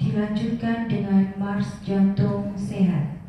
Dilanjutkan dengan Mars Jantung Sehat.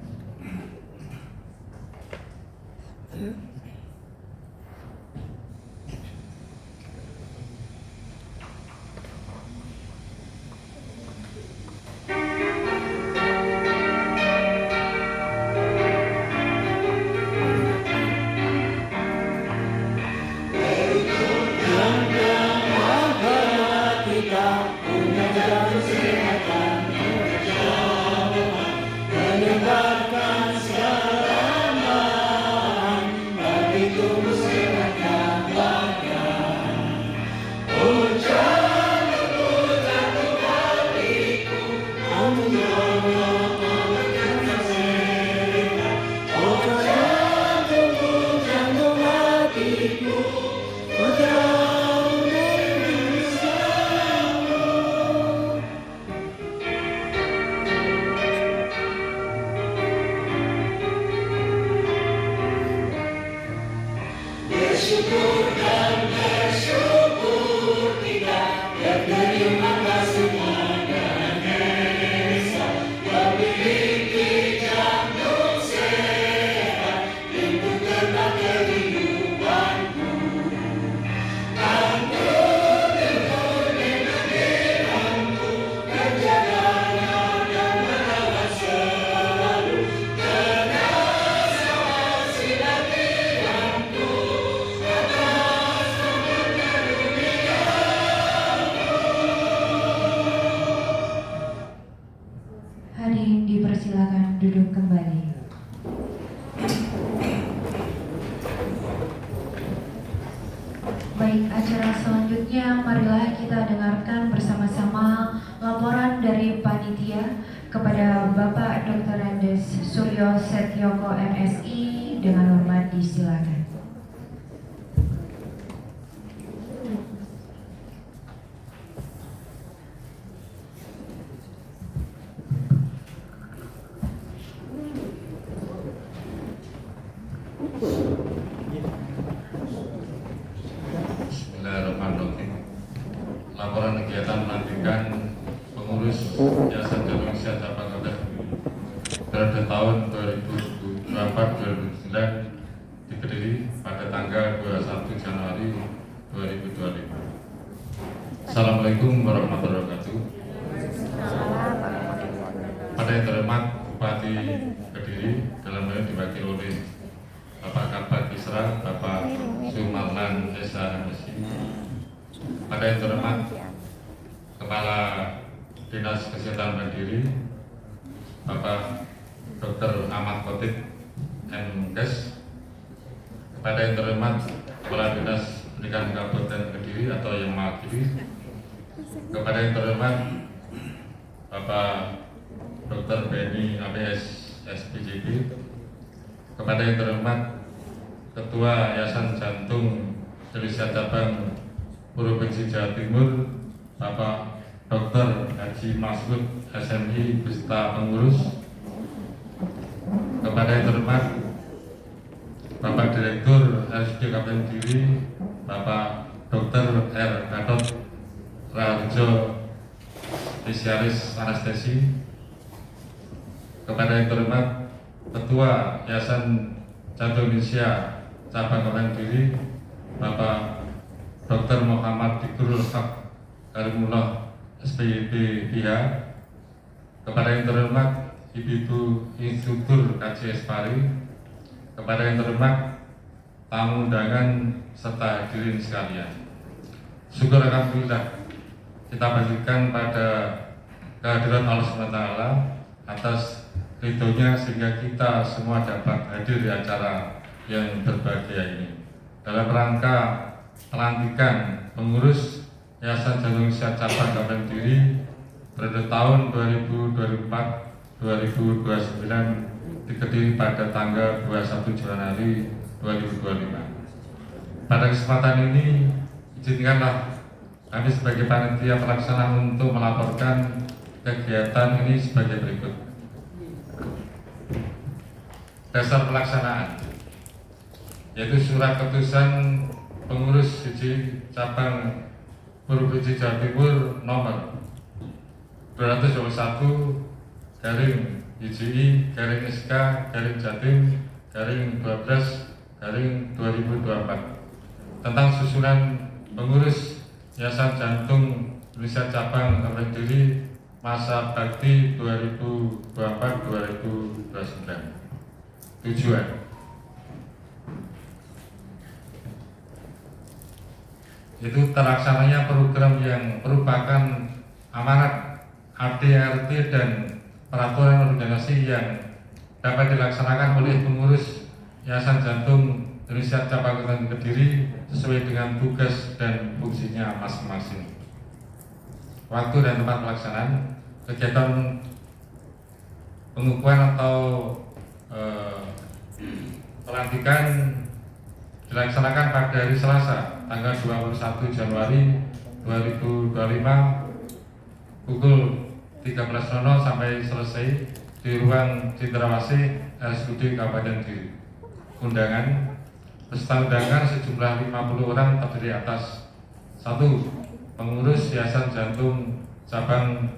Hadirin dipersilakan duduk kembali. Baik, acara selanjutnya marilah kita dengarkan bersama-sama laporan dari panitia kepada Bapak Dr. Andes Suryo Setyoko MSI. Dengan hormat disilakan. Bismillahirrahmanirrahim. Laporan kegiatan pelantikan pengurus Yayasan Jantung Sehat Cabang Kota periode tahun 2024-2029 di Kediri pada tanggal 21 Januari 2025. Assalamualaikum warahmatullahi wabarakatuh. Pada yang terhormat Bupati Kediri dalam hal ini diwakili oleh Bapak Kabak Kisra, Bapak Sumarlan Esa MSI. Pada yang terhormat Kepala Dinas Kesehatan Kediri, Bapak Dr. Ahmad Khotib MKes. Kepada yang terhormat Kepala Dinas Pendidikan Kabupaten Kediri atau yang mewakili. Kepada yang terhormat Bapak Dr. Benny APS SPJB. Kepada yang terhormat Ketua Yayasan Jantung Indonesia Cabang Provinsi Jawa Timur, Bapak Dr. Haji Masud SMI beserta pengurus. Kepada yang terhormat Bapak Direktur RSUD Kabupaten Kediri, Bapak Dr. R. Gatot Raharjo, spesialis anestesi. Kepada yang terhormat Ketua Yayasan Jantung Indonesia Cabang Kabupaten Kediri, Bapak Dr. Muhammad Dikrul Haq Karimullah SPID BH. Kepada yang terhormat Ibu Instruktur Kaji Espari. Kepada yang terhormat tamu undangan serta hadirin sekalian, syukur alhamdulillah kita panjatkan pada kehadiran Allah SWT atas ridhonya sehingga kita semua dapat hadir di acara yang berbahagia ini dalam rangka pelantikan pengurus Yayasan Jantung Indonesia Cabang Kabupaten Kediri periode tahun 2024-2029 di Kediri pada tanggal 21 Januari 2025. Pada kesempatan ini izinkanlah kami sebagai panitia pelaksana untuk melaporkan kegiatan ini sebagai berikut. Dasar pelaksanaan yaitu surat keputusan pengurus siji cabang Provinsi Jawa Timur nomor 221 garing IJI garing SK garing Jatim garing 12 garing 2024 tentang susunan pengurus Yayasan Jantung Indonesia Cabang Kabupaten Kediri masa bakti 2024-2029. Tujuan itu terlaksananya program yang merupakan amanat ADRT dan peraturan organisasi yang dapat dilaksanakan oleh pengurus Yayasan Jantung Indonesia Cabang Kabupaten Kediri sesuai dengan tugas dan fungsinya masing-masing. Waktu dan tempat pelaksanaan kegiatan pengukuhan atau pelantikan dilaksanakan pada hari Selasa tanggal 21 Januari 2025 pukul 13.00 sampai selesai di ruang Cendrawasih RSUD Kabupaten Kediri. Undangan peserta undangan sejumlah 50 orang terdiri atas 1. Pengurus Yayasan Jantung Cabang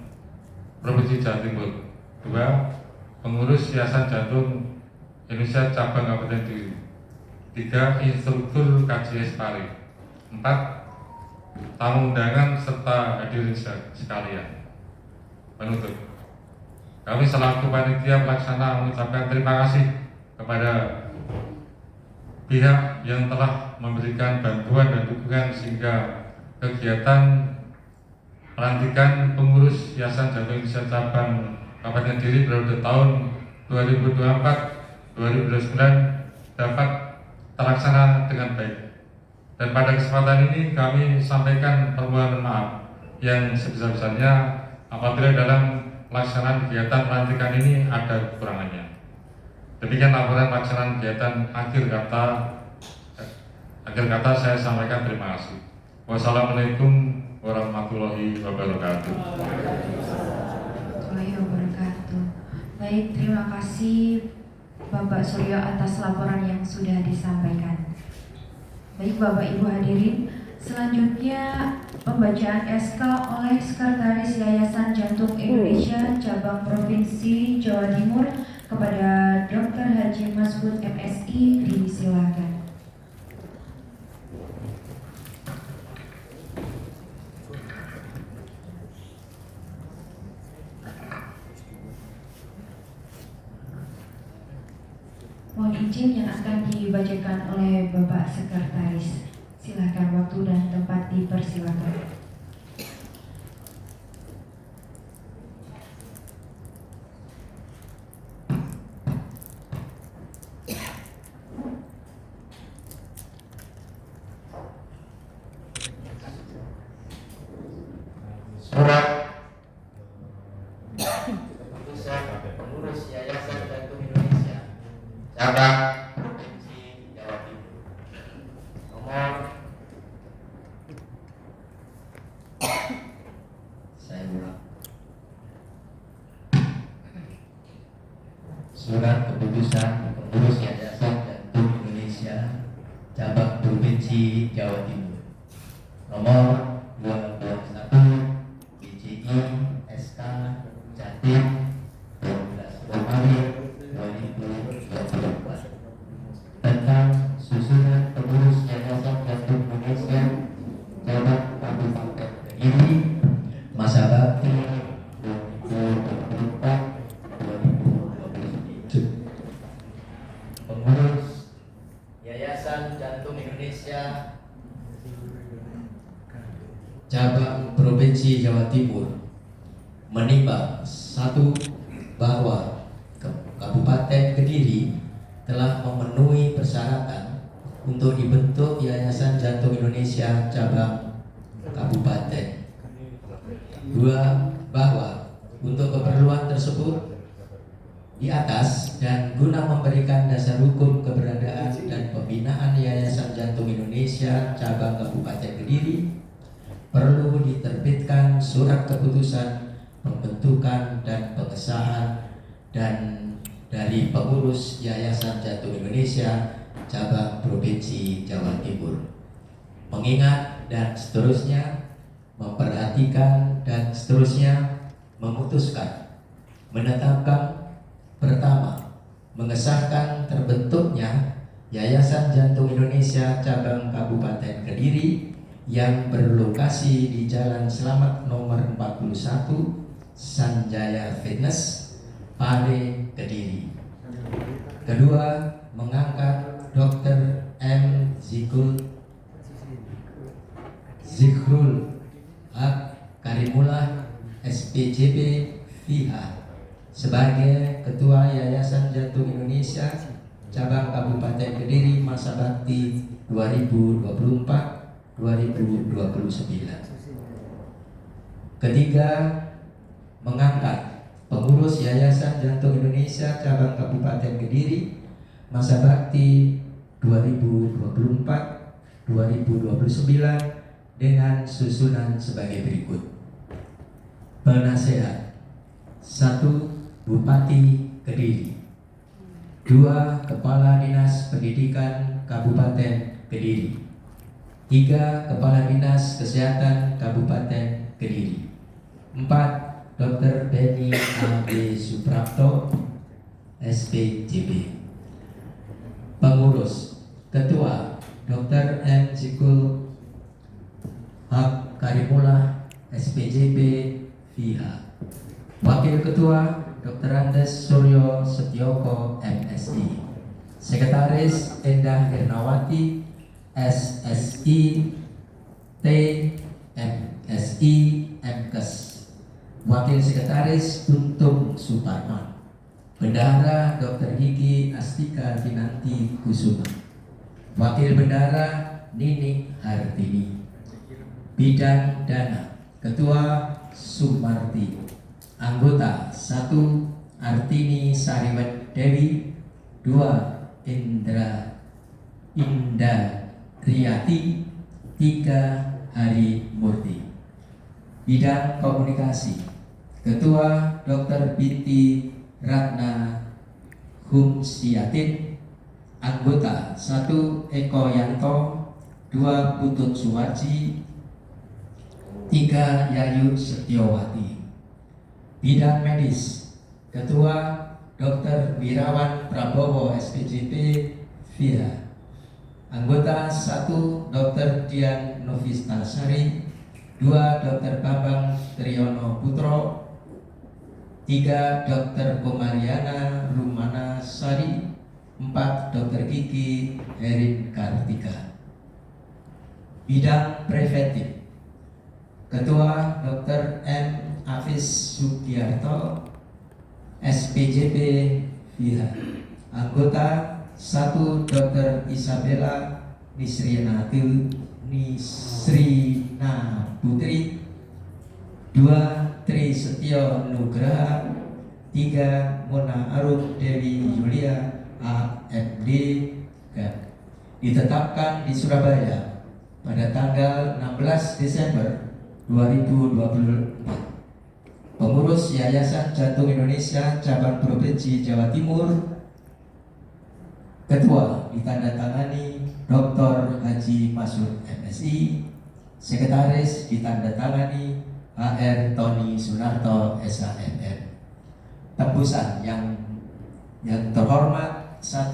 Provinsi Jawa Timur. 2. Pengurus Yayasan Jantung Indonesia Cabang Kabupaten Kediri. 3. Instruktur KJS Pari. 4. Tamu undangan serta hadirin sekalian. Penutup, kami selaku panitia pelaksana mengucapkan terima kasih kepada pihak yang telah memberikan bantuan dan dukungan sehingga kegiatan pelantikan pengurus Yayasan Jantung Indonesia Cabang Kabupaten Kediri periode tahun 2024-2029 dapat terlaksana dengan baik. Dan pada kesempatan ini kami sampaikan permohonan maaf yang sebesar-besarnya apabila dalam pelaksanaan kegiatan pelantikan ini ada kekurangannya. Demikian laporan pelaksanaan kegiatan akhir kata saya sampaikan terima kasih. Wassalamualaikum warahmatullahi wabarakatuh. Warahmatullahi wabarakatuh. Baik, terima kasih Bapak Suryo atas laporan yang sudah disampaikan. Baik Bapak Ibu hadirin, selanjutnya pembacaan SK oleh Sekretaris Yayasan Jantung Indonesia Cabang Provinsi Jawa Timur kepada Dr. Haji Masbud MSI disilakan. Mohon izin yang akan dibacakan oleh Bapak Sekretaris. Silakan, waktu dan tempat dipersilakan. Surat keputusan pengurus Yayasan Jantung Indonesia Cabang Provinsi Jawa Timur nomor saya ulang. Surat keputusan pengurus Yayasan Jantung Indonesia Cabang Provinsi Jawa Timur nomor 221 IJI SK Jatim 12 Januari 2024 tentang susunan pengurus Yayasan Jantung Indonesia Cabang Kabupaten Kediri masa bakti 2024-2027. Pengurus Yayasan Jantung Indonesia Cabang Provinsi Jawa Timur menimbang 1. Bahwa Kabupaten Kediri telah memenuhi persyaratan untuk dibentuk Yayasan Jantung Indonesia Cabang Kabupaten. 2. Bahwa untuk keperluan tersebut di atas dan guna memberikan dasar hukum keberadaan dan pembinaan Yayasan Jantung Indonesia Cabang Kabupaten Kediri perlu diterbitkan surat keputusan pembentukan dan pengesahan dan dari pengurus Yayasan Jantung Indonesia Cabang Provinsi Jawa Timur. Mengingat dan seterusnya, memperhatikan dan seterusnya, memutuskan menetapkan pertama, mengesahkan terbentuknya Yayasan Jantung Indonesia Cabang Kabupaten Kediri yang berlokasi di Jalan Selamat nomor 41 Sanjaya Fitness, Pare, Kediri. Kedua, mengangkat Dr. M. Zikrul Haq Karimullah SPJP FIH sebagai Ketua Yayasan Jantung Indonesia Cabang Kabupaten Kediri masa bakti 2024-2029. Ketiga, mengangkat pengurus Yayasan Jantung Indonesia Cabang Kabupaten Kediri masa bakti 2024-2029 dengan susunan sebagai berikut. Penasehat: 1. Bupati Kediri. 2. Kepala Dinas Pendidikan Kabupaten Kediri. 3. Kepala Dinas Kesehatan Kabupaten Kediri. 4. Dr. Beni A.B. Suprapto SPJP. Pengurus: Ketua Dr. M. Zikul Haq Karimullah SPJP FIH. Wakil Ketua Dr. Andes Suryo Setioko MSI. Sekretaris Endah Hirnawati SSI T MSI MKes. Wakil Sekretaris Untung Suparman. Bendahara Dr. Gigi Astika Kinanti Kusuma. Wakil Bendahara Nini Hartini. Bidang Dana Ketua Sumarti. Anggota 1. Artini Sariwet Dewi. 2. Indariyati. 3. Hari Murti. Bidang Komunikasi Ketua Dr. Binti Ratna Humsiatin. Anggota 1. Eko Yanto. 2. Putut Suwarji. 3. Yayu Setiawati. Bidang Medis Ketua Dr. Wirawan Prabowo SPJP FIHA. Anggota 1. Dr. Dian Novistasari. 2. Dr. Bambang Triyono Putro. 3. Dr. Komariana Rumana Sari. 4. Dr. Kiki Herin Kartika. Bidang Preventif Ketua Dr. M. Afis Sugiarto SPJP FIHA. Anggota 1. Dr. Isabella Nisrina Putri. 2. Tri Setio Nugraha. 3. Mona Arum Dewi Yulia AMD. Ditetapkan di Surabaya pada tanggal 16 Desember 2024. Pengurus Yayasan Jantung Indonesia Cabang Provinsi Jawa Timur. Ketua ditandatangani Dr. Haji Masud MSI. Sekretaris ditandatangani HR Tony Sunarto SHMM. Tembusan yang terhormat: 1.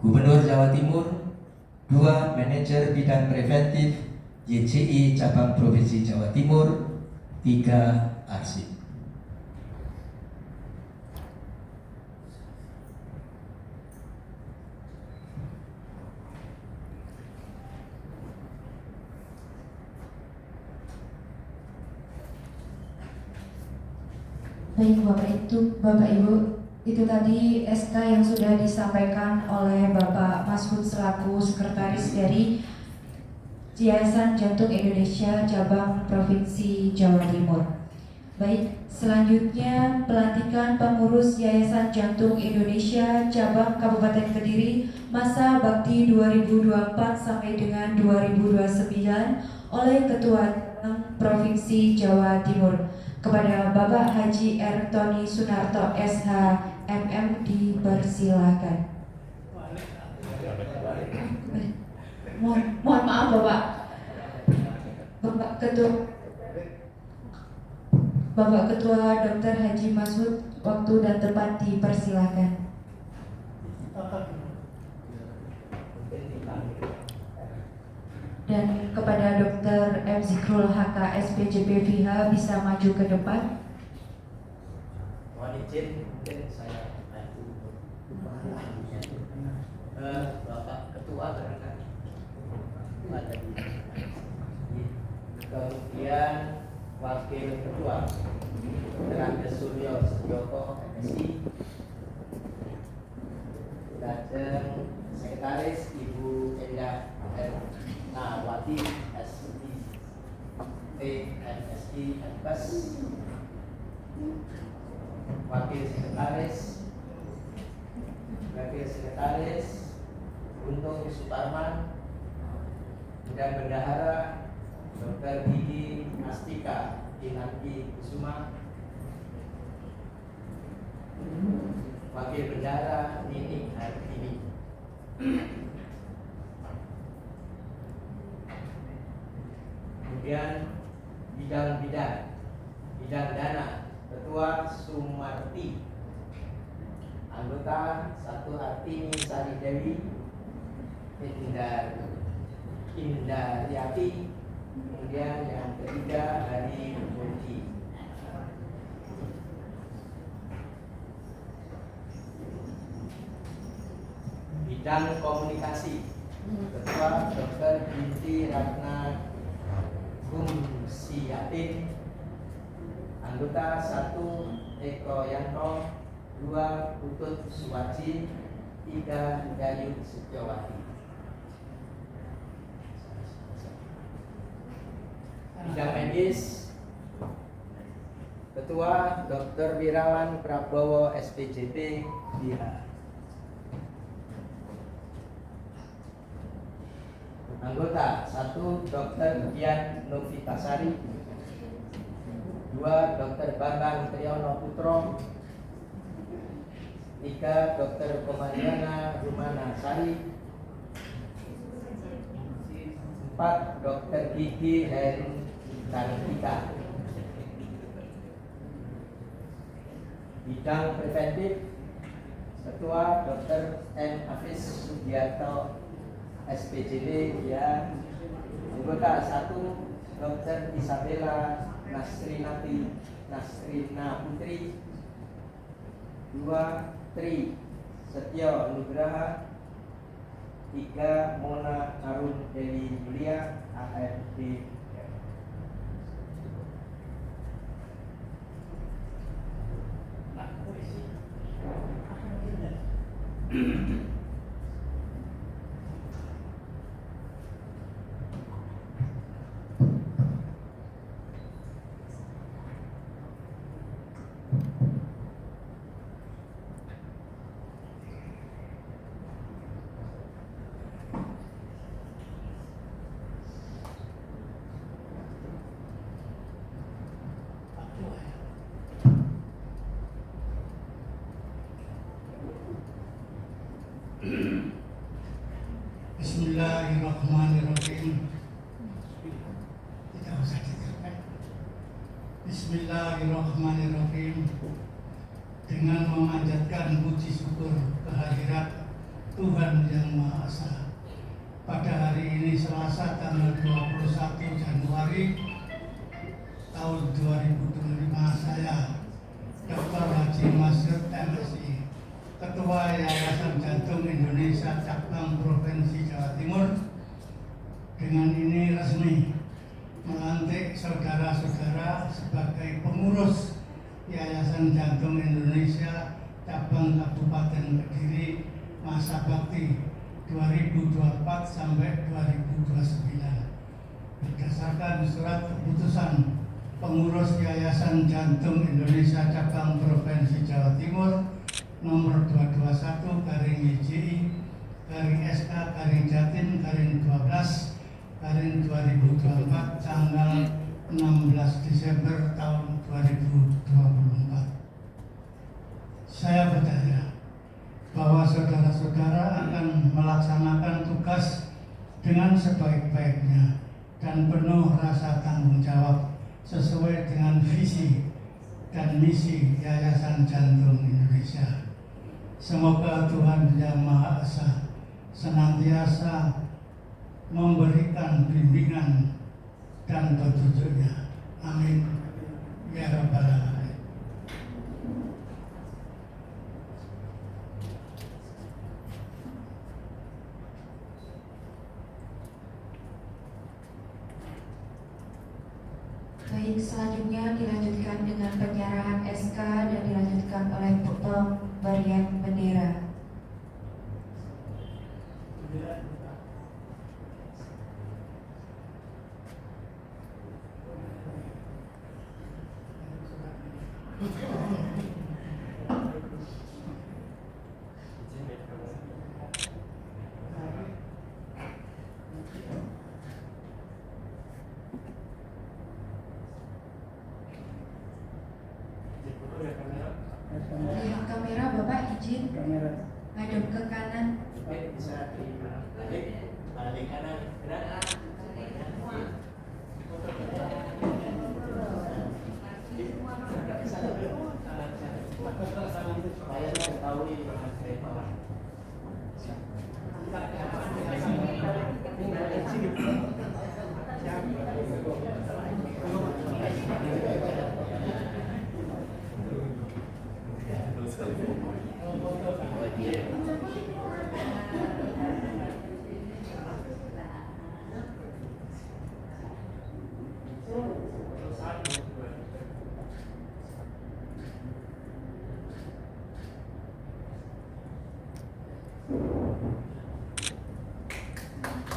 Gubernur Jawa Timur. 2. Manajer Bidang Preventif YCI Cabang Provinsi Jawa Timur. 3. Arsip. Baik Bapak Ibu, itu tadi SK yang sudah disampaikan oleh Bapak Masud selaku Sekretaris dari Yayasan Jantung Indonesia Cabang Provinsi Jawa Timur. Baik, selanjutnya pelantikan pengurus Yayasan Jantung Indonesia Cabang Kabupaten Kediri masa bakti 2024 sampai dengan 2029 oleh Ketua Cabang Provinsi Jawa Timur kepada Bapak Haji R. Tony Sunarto SHMM dipersilakan. Mohon maaf Bapak Ketua Bapak Ketua Dr. Haji Masud, waktu dan tempat dipersilakan. Dan kepada Dr. M. Zikrul HK SPJP VH bisa maju ke depan. Mohon izin, mungkin saya bantu Bapak Ketua berangkat. Kemudian Wakil Ketua Dr. Suryo Setioko MSI, dan Sekretaris Ibu Endah Nawati MSI MPes, Wakil Sekretaris Untung Suparman, dan Bendahara Dr. Gigi Astika Kinanti Kusuma, Wakil Bendahara Nini Hartini. Kemudian bidang dana Ketua Sumarti, anggota 1 Artini Sari Dewi, Indariati, kemudian yang ketiga Hari Boji. Bidang komunikasi Ketua Dr. Binti Ratna Gumsiyatin, anggota 1 Eko Yanto, 2 Putut Suwaji, 3 Dayu Setiawati. Bidang medis Ketua Dr. Wirawan Prabowo SPJP BH. Anggota 1 Dr. Dian Novitasari, 2 Dr. Bambang Triyono Putro, 3 Dr. Komariana Rumana Sari, 4 Dr. Gigi Heru Kantika. Bidang preventif Ketua Dr. M. Hafiz Sugiarto SPJD ya. Anggota 1 Dr. Isabella Nasrina Putri, 2 Tri Setio Nugraha, 3 Mona Arun Dewi Julia AFD. Bismillahirrahmanirrahim. Tidak usah diteruskan. Bismillahirrahmanirrahim. Dengan memanjatkan puji syukur kehadirat Tuhan Yang Maha Esa, pada hari ini Selasa tanggal 21 Januari tahun 2025, saya Dr. Haji Masud MSI, Ketua Yayasan Jantung Indonesia Cabang Provinsi Jawa Timur, dengan ini resmi melantik saudara-saudara sebagai pengurus Yayasan Jantung Indonesia Cabang Kabupaten Kediri masa bakti 2024 sampai 2029 berdasarkan surat keputusan pengurus Yayasan Jantung Indonesia Cabang Provinsi Jawa Timur nomor 221/YJI/SK/Jatim/12/2024 tanggal 16 Desember tahun 2024. Saya percaya bahwa saudara-saudara akan melaksanakan tugas dengan sebaik-baiknya dan penuh rasa tanggung jawab sesuai dengan visi dan misi Yayasan Jantung Indonesia. Semoga Tuhan Yang Maha Esa senantiasa memberikan bimbingan dan petunjuknya. Amin. Ya Rabbal Alamin. Baik, selanjutnya dilanjutkan dengan penyerahan SK dan dilanjutkan oleh pemberian bendera. Lihat kamera, Bapak izin hadap ke kanan.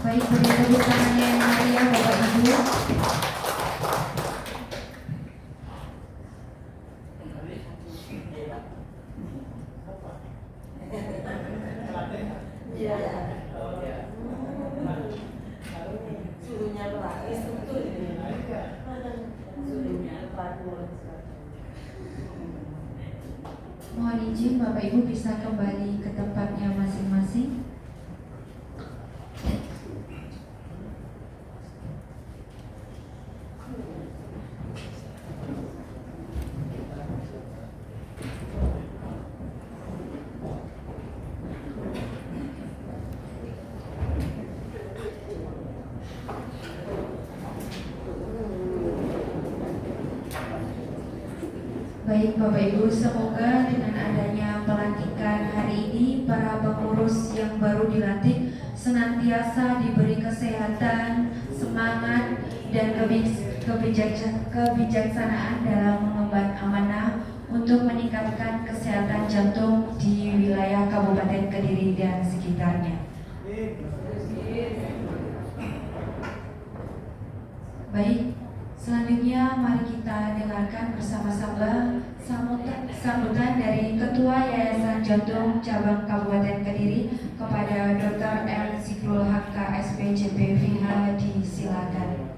Baik, beri tepuk tangannya yang meriah Bapak Ibu. Mohon izin Bapak Ibu bisa kembali ke tempatnya masing-masing. Baik Bapak Ibu, semoga dengan adanya pelantikan hari ini para pengurus yang baru dilantik senantiasa diberi kesehatan, semangat, dan kebijaksanaan dalam mengemban amanah untuk meningkatkan kesehatan jantung di wilayah Kabupaten Kediri dan sekitarnya. Baik, selanjutnya mari kita dengarkan bersama-sama sambutan dari Ketua Yayasan Jantung Cabang Kabupaten Kediri kepada Dr. M. Sikrul Hakka SPJP VH, disilakan.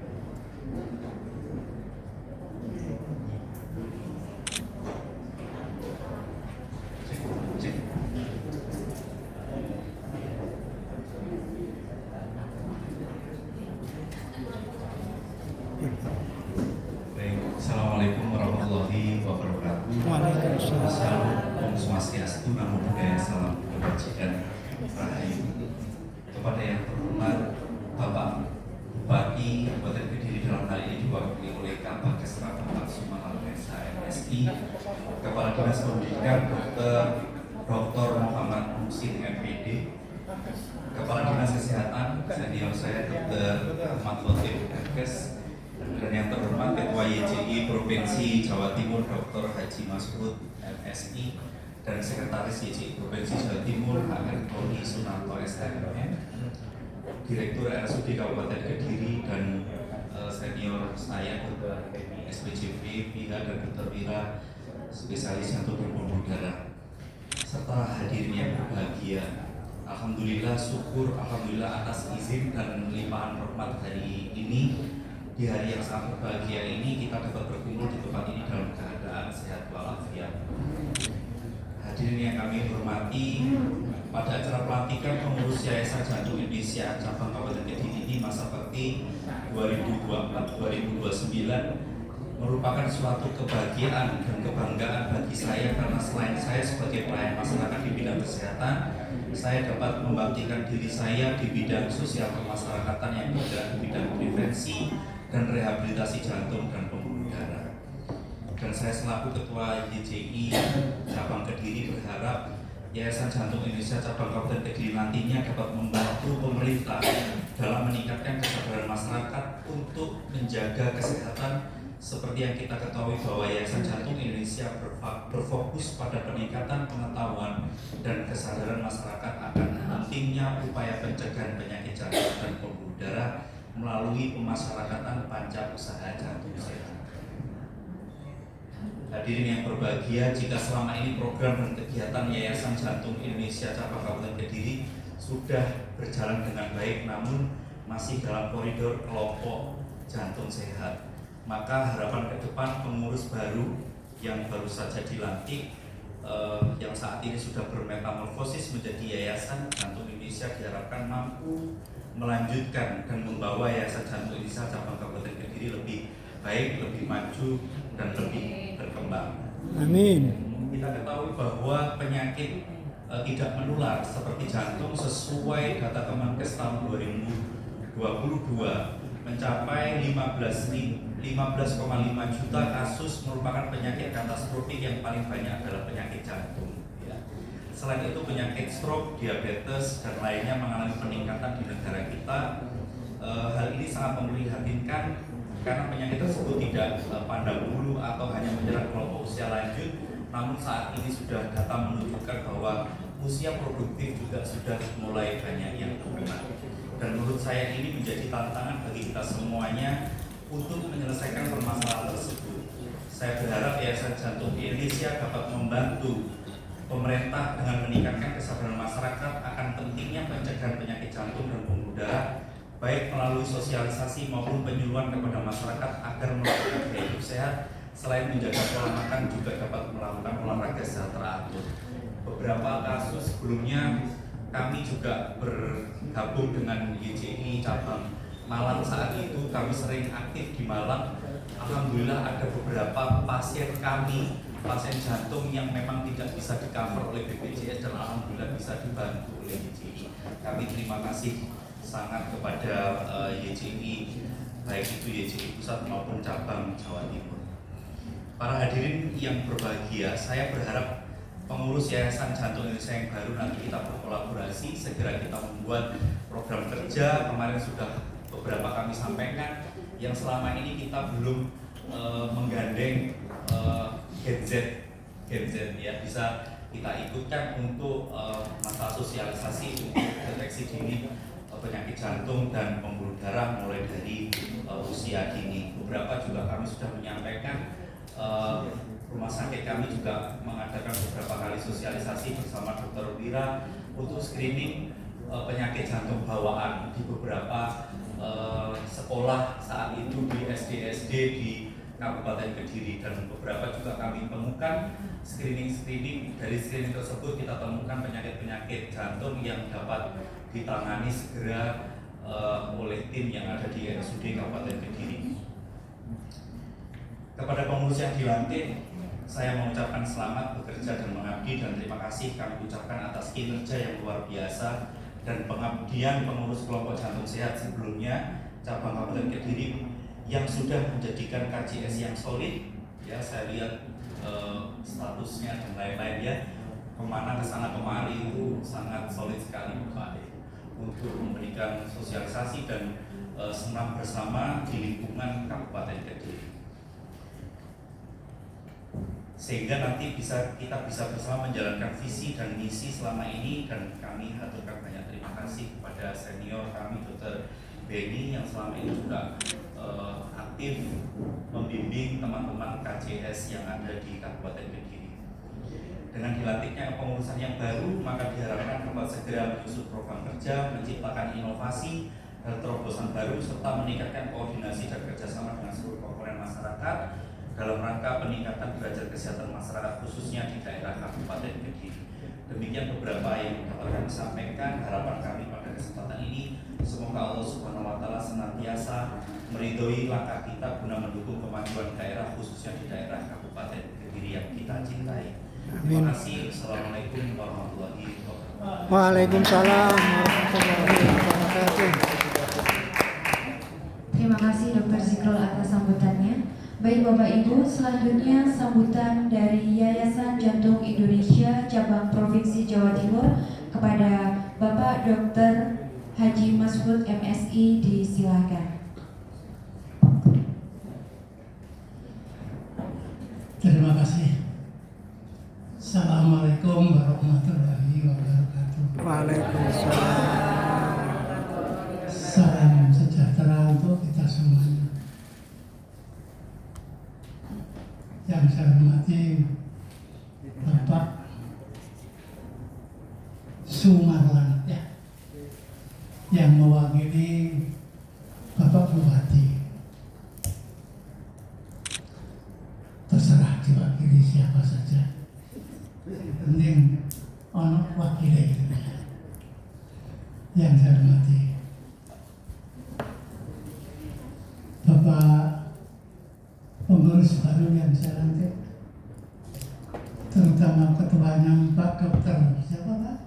Assalamualaikum warahmatullahi wabarakatuh. Waalaikumsalam. Om Swastiastu, Namo Buddhaya, salam kebajikan rahayu. Kepada yang terhormat Bapak Bupati Kabupaten Kediri dalam hal ini diwakili oleh Kapolres Bapak Sumarlan Esa MSI, Kepala Dinas Pendidikan Dr. Muhammad Muhsin MPD, Kepala Dinas Kesehatan senior saya Dr. Ahmad Latif Kes, dan yang terhormat Ketua YJI Provinsi Jawa Timur Dr. Haji Masud MSI, dan Sekretaris YJI Provinsi Jawa Timur HR Tony Sunarto STMM, Direktur RSUD Kabupaten Kediri, dan senior saya Dr. SPJP Vina dan Dr. Wira spesialis jantung dan pembuluh darah, serta hadirin yang berbahagia. Alhamdulillah, syukur alhamdulillah atas izin dan limpahan rahmat hari ini. Di hari yang sangat berbahagia ini kita dapat berkumpul di tempat ini dalam keadaan sehat walafiat. Hadirin yang kami hormati, pada acara pelantikan pengurus Yayasan Jantung Indonesia Cabang Kabupaten Kediri ini masa bakti 2024-2029 merupakan suatu kebahagiaan dan kebanggaan bagi saya karena selain saya sebagai pelayan masyarakat di bidang kesehatan, saya dapat membaktikan diri saya di bidang sosial kemasyarakatan yang bergerak di bidang prevensi dan rehabilitasi jantung dan pembuluh darah. Dan saya selaku Ketua YJI Cabang Kediri berharap Yayasan Jantung Indonesia Cabang Kabupaten Kediri nantinya dapat membantu pemerintah dalam meningkatkan kesadaran masyarakat untuk menjaga kesehatan seperti yang kita ketahui bahwa Yayasan Jantung Indonesia berfokus pada peningkatan pengetahuan dan kesadaran masyarakat akan pentingnya upaya pencegahan penyakit jantung dan pembuluh darah melalui pemasyarakatan panca usaha jantung sehat. Hadirin yang berbahagia, jika selama ini program dan kegiatan Yayasan Jantung Indonesia Cabang Kabupaten Kediri sudah berjalan dengan baik namun masih dalam koridor kelompok jantung sehat, maka harapan ke depan pengurus baru yang baru saja dilantik yang saat ini sudah bermetamorfosis menjadi Yayasan Jantung Indonesia diharapkan mampu melanjutkan dan membawa Yayasan Jantung Indonesia Cabang Kabupaten Kediri lebih baik, lebih maju dan lebih berkembang. Amin. Kita ketahui bahwa penyakit tidak menular seperti jantung sesuai data Kemenkes tahun 2022 mencapai 15,5 juta kasus merupakan penyakit katastropik yang paling banyak adalah penyakit jantung. Ya. Selain itu penyakit stroke, diabetes dan lainnya mengalami peningkatan di negara kita. Hal ini sangat memprihatinkan karena penyakit tersebut tidak pandang bulu atau hanya menyerang kelompok usia lanjut, namun saat ini sudah data menunjukkan bahwa usia produktif juga sudah mulai banyak yang terkena. Dan menurut saya ini menjadi tantangan bagi kita semuanya untuk menyelesaikan permasalahan tersebut. Saya berharap Yayasan Jantung Indonesia dapat membantu pemerintah dengan meningkatkan kesadaran masyarakat akan pentingnya pencegahan penyakit jantung dan pembuluh darah, baik melalui sosialisasi maupun penyuluhan kepada masyarakat agar melakukan gaya hidup sehat. Selain menjaga pola makan juga dapat melakukan olahraga secara teratur. Beberapa kasus sebelumnya kami juga bergabung dengan YJI Cabang Malang. Saat itu kami sering aktif di Malang. Alhamdulillah ada beberapa pasien kami, pasien jantung yang memang tidak bisa di-cover oleh BPJS dan alhamdulillah bisa dibantu oleh YJI. Kami terima kasih sangat kepada YJI, baik itu YJI Pusat maupun Cabang Jawa Timur. Para hadirin yang berbahagia, saya berharap pengurus Yayasan Jantung Indonesia yang baru nanti kita berkolaborasi, segera kita membuat program kerja. Kemarin sudah beberapa kami sampaikan, yang selama ini kita belum menggandeng Gen Z ya, bisa kita ikutkan untuk masalah sosialisasi untuk deteksi dini penyakit jantung dan pembuluh darah mulai dari usia dini. Beberapa juga kami sudah menyampaikan, rumah sakit kami juga mengadakan beberapa kali sosialisasi bersama Dr. Wira untuk screening penyakit jantung bawaan di beberapa sekolah saat itu di SD-SD di Kabupaten Kediri, dan beberapa juga kami temukan screening. Dari screening tersebut kita temukan penyakit-penyakit jantung yang dapat ditangani segera oleh tim yang ada di RSUD Kabupaten Kediri. Kepada pengurus yang dilantik, saya mengucapkan selamat bekerja dan mengabdi, dan terima kasih kami ucapkan atas kinerja yang luar biasa dan pengabdian pengurus kelompok jantung sehat sebelumnya cabang Kabupaten Kediri yang sudah menjadikan KJS yang solid. Ya, saya lihat statusnya dan lain-lain ya, kemana kesana kemari itu sangat solid sekali Pak untuk memberikan sosialisasi dan senam bersama di lingkungan Kabupaten Kediri, sehingga nanti kita bisa bersama menjalankan visi dan misi selama ini. Dan kami haturkan banyak terima kasih kepada senior kami Dr. Beni yang selama ini juga aktif membimbing teman-teman KJS yang ada di Kabupaten Kediri. Dengan dilantiknya pengurusan yang baru, maka diharapkan dapat segera menyusun program kerja, menciptakan inovasi dan terobosan baru, serta meningkatkan koordinasi dan kerjasama dengan seluruh komponen masyarakat dalam rangka peningkatan derajat kesehatan masyarakat khususnya di daerah Kabupaten Kediri. Demikian beberapa yang dapat kami sampaikan. Harapan kami pada kesempatan ini, semoga Allah Subhanahu wa Ta'ala senantiasa meridhoi langkah kita guna mendukung kemajuan daerah, khususnya di daerah Kabupaten Kediri yang kita cintai. Terima kasih. Assalamualaikum warahmatullahi wabarakatuh. Waalaikumsalam warahmatullahi wabarakatuh. Terima kasih Dr. Zikrul atas sambutannya. Baik Bapak Ibu, selanjutnya sambutan dari Yayasan Jantung Indonesia Cabang Provinsi Jawa Timur kepada Bapak Dr. Haji Masfud MSI, disilakan. Terima kasih. Assalamualaikum warahmatullahi wabarakatuh. Waalaikumsalam. Salam sejahtera untuk kita semuanya. Yang saya hormati Bapak Sumarlan, ya, yang mewakili Bapak Bupati. Terserah diwakili siapa saja. Yang penting ono wakilnya. Yang saya hormati Bapak pengurus baru yang saya lantik, terutama ketuanya Pak Dokter siapa Pak?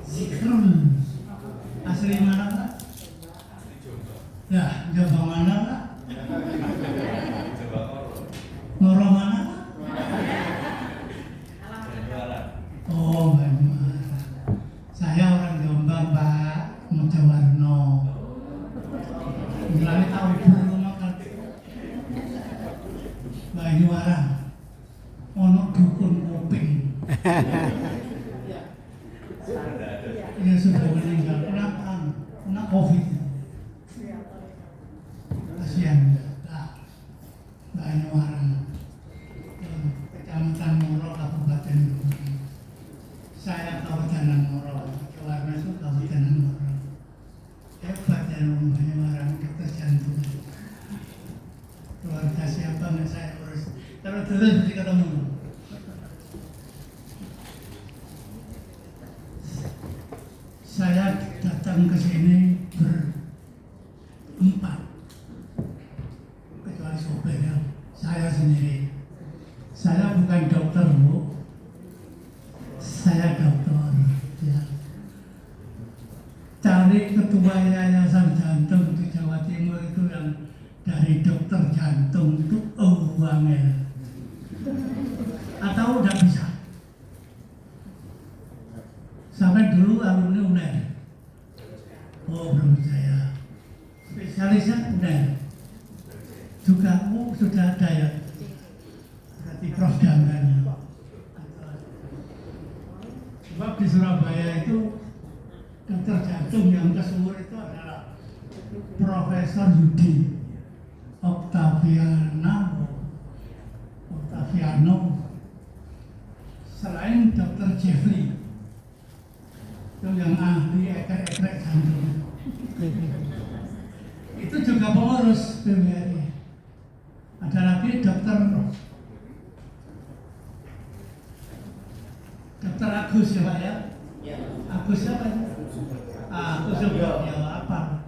Zikrul. Asli mana Pak? Ya, Jawa mana Pak? Ngoro mana Pak? Oh, Banyumaran. Saya orang Jombang Pak, Mojawarno. Mulai tahu dulu makan Banyumaran, ono dukun kuping. Dia sudah meninggal, kena COVID. Kasihan, Banyumaran, Kecamatan Moro, Kabupaten Bogor. Saya Kabupaten Moro, Warna itu Kabupaten Moro. Hebat ya Banyumaran, dokter jantung. Keluarga siapa nggak saya urus. Kalau terus mesti ketemu. Saya datang ke sini berempat, kecuali sopirnya. Saya sendiri. Saya bukan dokter Bu. Saya dokter. Ya. Cari ketua Yayasan Jantung di Jawa Timur itu yang dari dokter jantung itu uangnya. Atau udah bisa. Sampai dulu alumni UNER. Oh belum saya. Spesialisnya UNER. Juga sudah ada ya. Berarti Prof Danggan. Sebab di Surabaya itu dokter jantung yang kesuwur itu adalah Profesor Yudi Octaviano. Selain dokter Jeffrey itu yang ahli ekrek-ekrek jantung, itu juga pengurus PBRI. Ada lagi dokter Agus ya Pak ya? Agus siapa ya? Agus ya apa?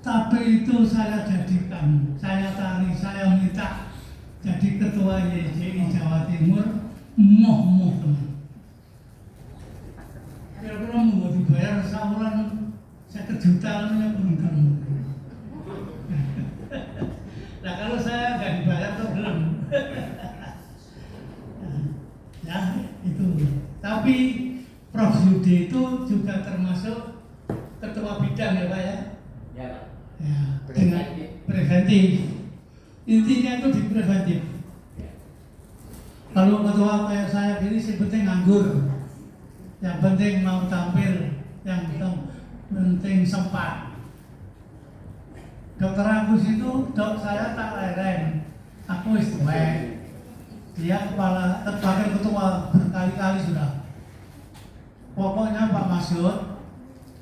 Tapi itu saya jadikan, saya tarik, saya minta jadi ketua YJI Jawa Timur, moh teman. Kira-kira mau dibayar sahuran 1 juta ya belum. Nah kalau saya nggak dibayar tuh belum. Ya itu. Tapi Prof Yudi itu juga termasuk ketua bidang ya Pak ya? Ya, dengan preventif. Intinya itu di preventif. Kalau ketua kayak saya gini sebetulnya nganggur. Yang penting mau tampil, yang penting sempat. Dokter Agus itu saya tak lereng. Aku istimewa. Dia kepala wakil ketua berkali-kali sudah. Pokoknya Pak Masud,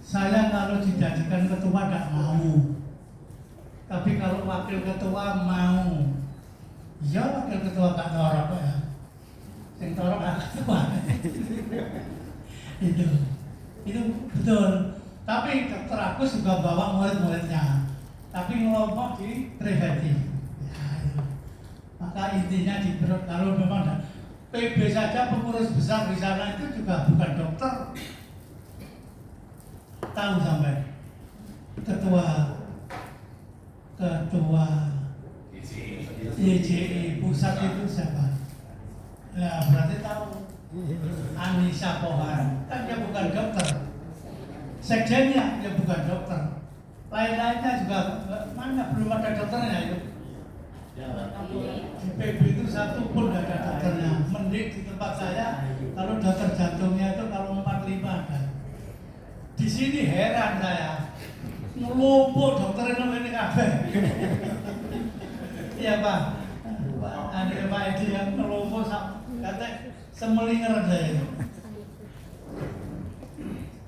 saya kalau dijadikan ketua tidak mau. Tapi kalau wakil ketua mau. Ya wakil ketua Pak Torok ya. Yang Torok Pak ketua. itu betul. Tapi dokter Agus juga bawa murid-muridnya, tapi ngelompok di preventif. Ya, itu. Maka intinya di kalau memang PB saja pengurus besar di sana itu juga bukan dokter. Tahu sampai ketua YJI pusat itu siapa? Ya berarti tahu. Anissa Pohan kan dia bukan dokter. Sekjennya dia bukan dokter. Lain-lainnya juga mana belum ada dokternya itu. Di PB itu satu pun tidak ada dokternya. Mending di tempat saya kalau dokter jantungnya itu kalau 45 ada. Di sini heran saya, ngelumpuh dokter ini kabeh. Iya Pak, Pak Edi yang ngelumpuh kata semelingeran saya.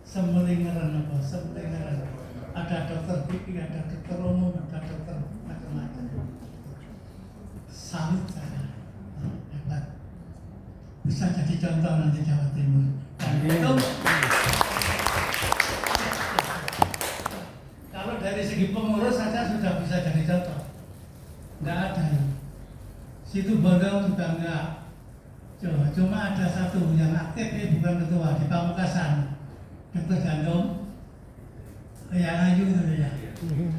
Semelingeran apa? Semelingeran. Ada dokter gigi, ada dokter umum, ada dokter macam-macam. Salut saya, hebat. Bisa jadi contoh nanti Jawa Timur. Dan itu kalau dari segi pengurus saja sudah bisa jadi contoh. Nggak ada. Situ Bondo juga enggak. Cuma ada satu yang aktif, bukan ketua di Pamekasan, dokter jantung, yang Ayu itu ya.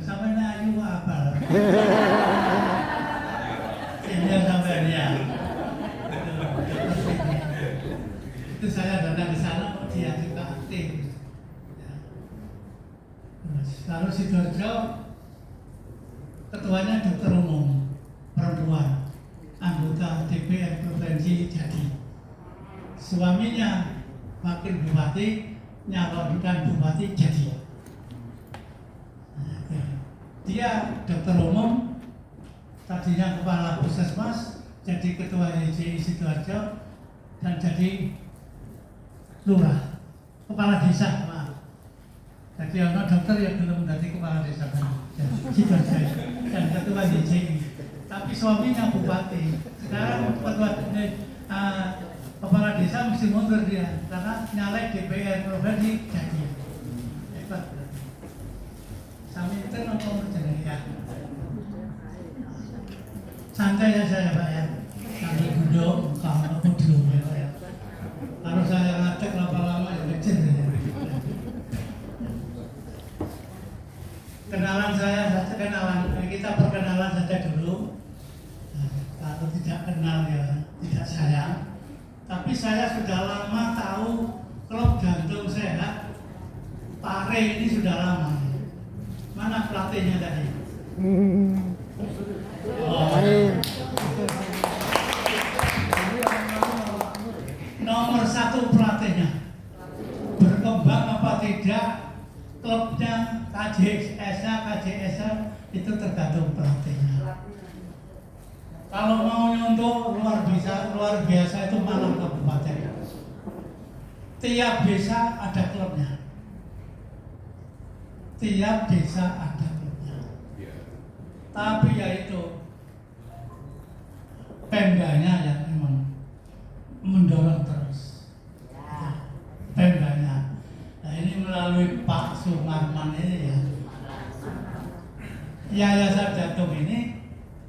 Sampai Ayu apa? Sehingga sampai dia. Itu saya datang ke sana, kok dia juga aktif. Lalu Sidoarjo, ketuanya dokter umum perempuan, anggota DPR Provinsi Jadi. Suaminya wakil bupati, nyalonkan bupati Jadi. Dia dokter umum, tadinya kepala puskesmas, jadi ketua YJI Sidoarjo, dan jadi lurah, kepala desa. Jadi orang dokter yang belum menjadi kepala desa Sidoarjo dan ketua YJI. Tapi suaminya bupati. Sekarang ketua kepala desa mesti mundur dia karena nyalek DPR Provinsi Jadi. Hebat. Sami itu nonton jeneng ya. Santai ya saya Pak ya. Sambil duduk, kalau duduk ya. Kalau saya ngatek lama-lama ya kecil ya. Kenalan saya kita perkenalan saja dulu. Kalau tidak kenal ya tidak sayang. Tapi saya sudah lama tahu klub jantung sehat Pare ini sudah lama. Mana pelatihnya tadi? Nomor 1 pelatihnya. Berkembang apa tidak klubnya, KJS-nya itu tergantung pelatihnya. Kalau mau nyontoh luar biasa itu Malang Kabupaten. Tiap desa ada klubnya. Tiap desa ada klubnya. Tapi ya itu Pemdanya yang memang mendorong terus. Pemdanya. Nah ini melalui Pak Sumarman ini ya. Yayasan Jantung ini